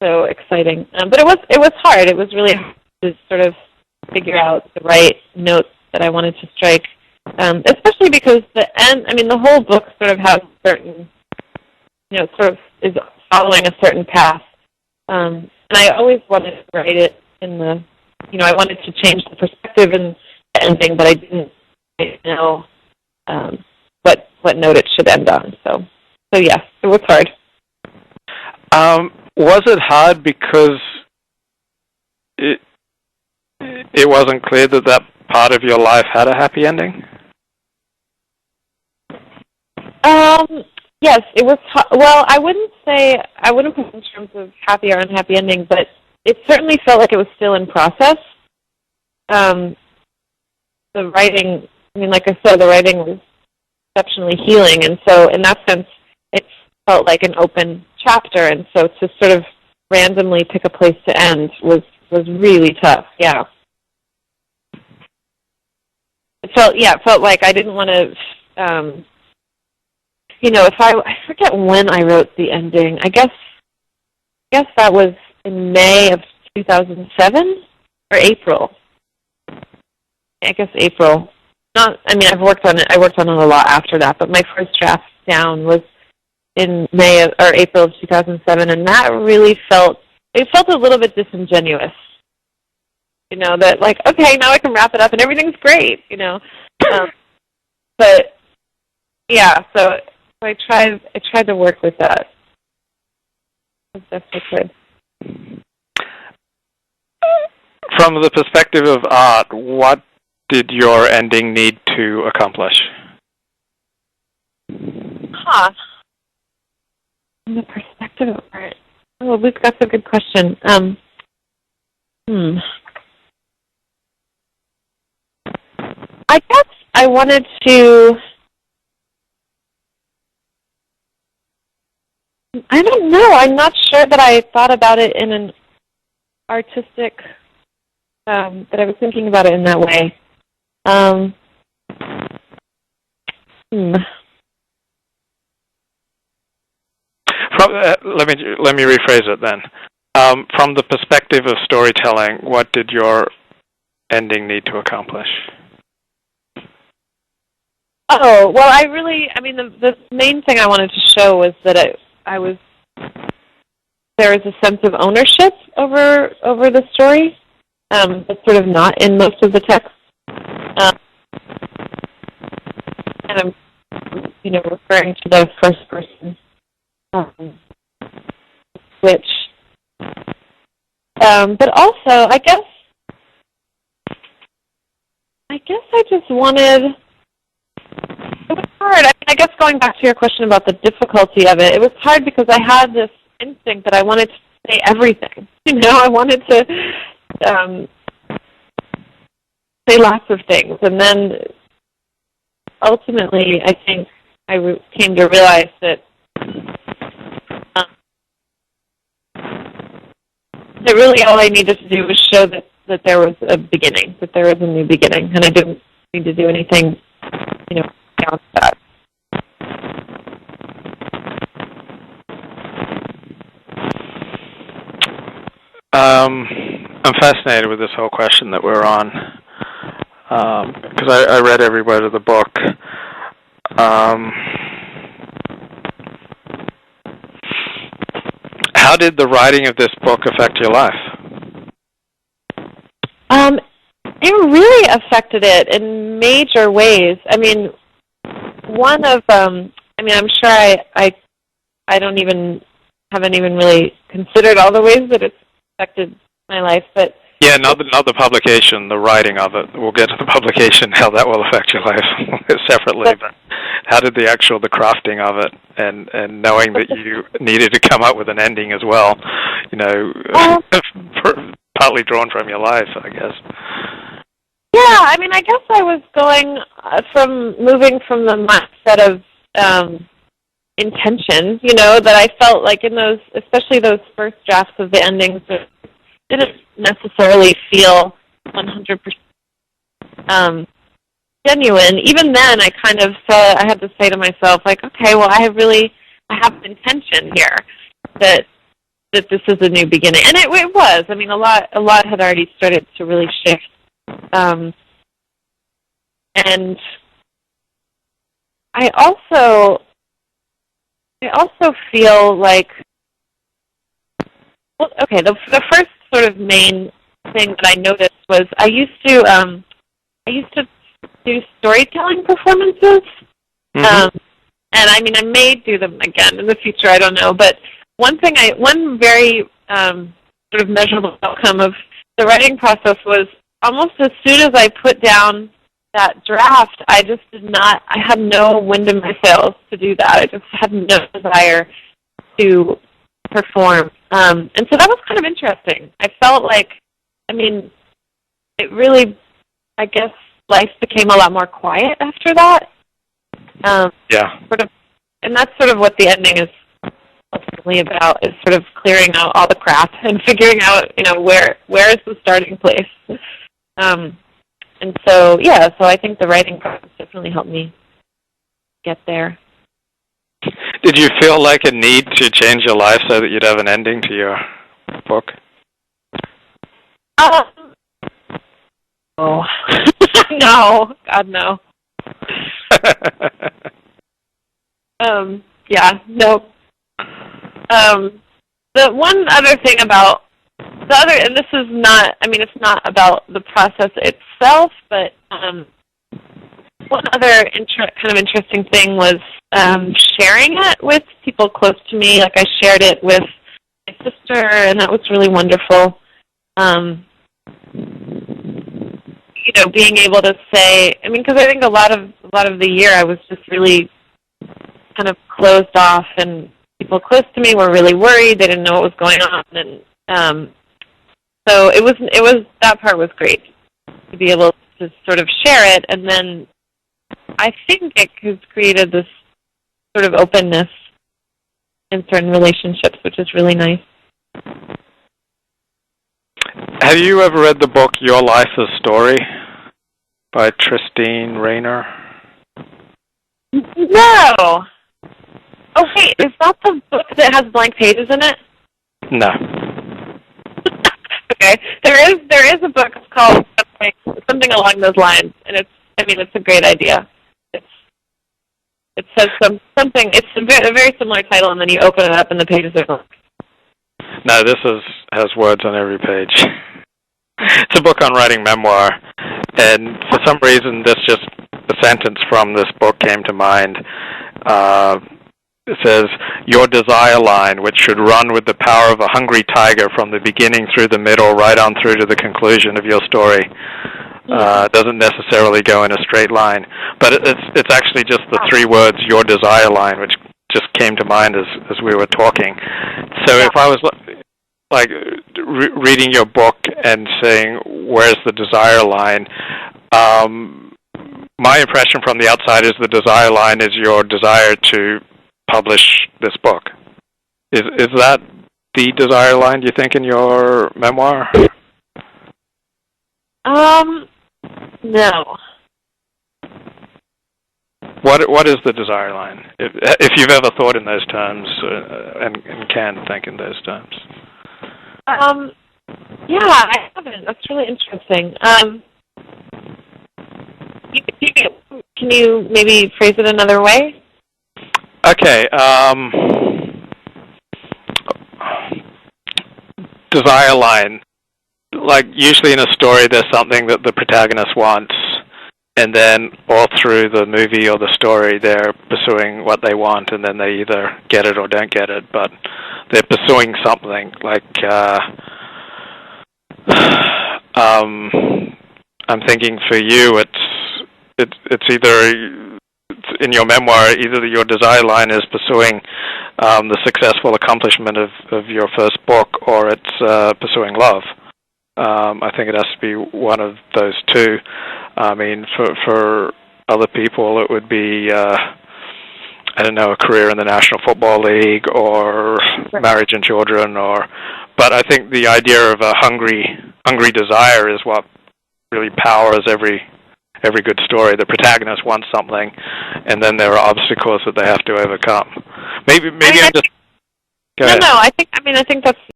so exciting. But it was hard. It was really hard to sort of figure out the right notes that I wanted to strike, especially because the whole book sort of has certain, sort of is following a certain path. And I always wanted to write it in the, I wanted to change the perspective in the ending, but I didn't know what note it should end on. So yes, it was hard. Was it hard because it wasn't clear that part of your life had a happy ending? Yes, it was. Well, I wouldn't put it in terms of happy or unhappy ending, but it certainly felt like it was still in process. The writing, like I said, the writing was exceptionally healing, and so in that sense, it felt like an open chapter, and so to sort of randomly pick a place to end was really tough. Yeah. It felt like I didn't want to, if I forget when I wrote the ending. I guess that was in May of 2007 or April. I guess April. I've worked on it. I worked on it a lot after that, but my first draft down was in April of 2007, and that really felt a little bit disingenuous. That like, okay, now I can wrap it up and everything's great, but yeah, so I tried to work with that as best I could. From the perspective of art, what did your ending need to accomplish? From the perspective of art, Luke, that's a good question. I guess I wanted to, I don't know, I'm not sure that I thought about it in an artistic, that I was thinking about it in that way. Let me rephrase it then. From the perspective of storytelling, what did your ending need to accomplish? Oh, well, the main thing I wanted to show was that there is a sense of ownership over the story that's sort of not in most of the text. And I'm, referring to the first person switch. But also, I guess I just wanted. It was hard. I guess going back to your question about the difficulty of it was hard because I had this instinct that I wanted to say everything. I wanted to say lots of things, and then ultimately, I think I came to realize that really all I needed to do was show that there was a beginning, that there was a new beginning, and I didn't need to do anything, beyond that. I'm fascinated with this whole question that we're on, because I read every word of the book. How did the writing of this book affect your life? It really affected it in major ways. I'm sure I haven't even really considered all the ways that it's affected my life, but yeah, not the publication, the writing of it. We'll get to the publication, how that will affect your life separately. But how did the crafting of it, and knowing that you needed to come up with an ending as well, partly drawn from your life, I guess. Yeah, I guess I was moving from the mindset of intention, that I felt like in those, especially those first drafts of the endings, that didn't necessarily feel 100% genuine. Even then, I had to say to myself, like, okay, well, I have an intention here that that this is a new beginning, and it was. I mean, a lot had already started to really shift, and I also feel like, well, okay, the first sort of main thing that I noticed was I used to do storytelling performances, and I mean I may do them again in the future. I don't know, but one very sort of measurable outcome of the writing process was almost as soon as I put down that draft, I had no wind in my sails to do that. I just had no desire to perform. And so that was kind of interesting. I felt like, I mean, it really, I guess, life became a lot more quiet after that. Sort of, and that's sort of what the ending is ultimately about, is sort of clearing out all the crap and figuring out, where is the starting place. And so, so I think the writing process definitely helped me get there. Did you feel like a need to change your life so that you'd have an ending to your book? No. God, no. No. The one other thing about and this is not, I mean, it's not about the process itself, but one other kind of interesting thing was sharing it with people close to me. Like I shared it with my sister, and that was really wonderful. Being able to say, I mean, because I think a lot of the year I was just really kind of closed off, and people close to me were really worried. They didn't know what was going on, and so it was that part was great to be able to sort of share it, and then I think it has created this sort of openness in certain relationships, which is really nice. Have you ever read the book Your Life a Story by Christine Rayner? No. Oh wait, is that the book that has blank pages in it? No. Okay, there is a book called something along those lines, and it's a great idea. It says something. It's a very similar title, and then you open it up, and the pages are blank. No, this has words on every page. It's a book on writing memoir, and for some reason, a sentence from this book came to mind. It says, "Your desire line, which should run with the power of a hungry tiger from the beginning through the middle, right on through to the conclusion of your story, doesn't necessarily go in a straight line." But it's actually just the three words, "your desire line," which just came to mind as we were talking. So if I was like reading your book and saying, "Where's the desire line?" My impression from the outside is the desire line is your desire to publish this book. Is that the desire line, do you think, in your memoir? No. What is the desire line? If you've ever thought in those terms and can think in those terms. Yeah, I haven't. That's really interesting. Can you maybe phrase it another way? Okay. Desire line. Like usually in a story, there's something that the protagonist wants, and then all through the movie or the story, they're pursuing what they want, and then they either get it or don't get it. But they're pursuing something. Like I'm thinking for you, it's either in your memoir, either your desire line is pursuing the successful accomplishment of your first book, or it's pursuing love. I think it has to be one of those two. I mean, for other people, it would be, I don't know, a career in the National Football League or marriage and children. But I think the idea of a hungry desire is what really powers every good story. The protagonist wants something, and then there are obstacles that they have to overcome. Maybe I'm just. Go ahead. No. I think that's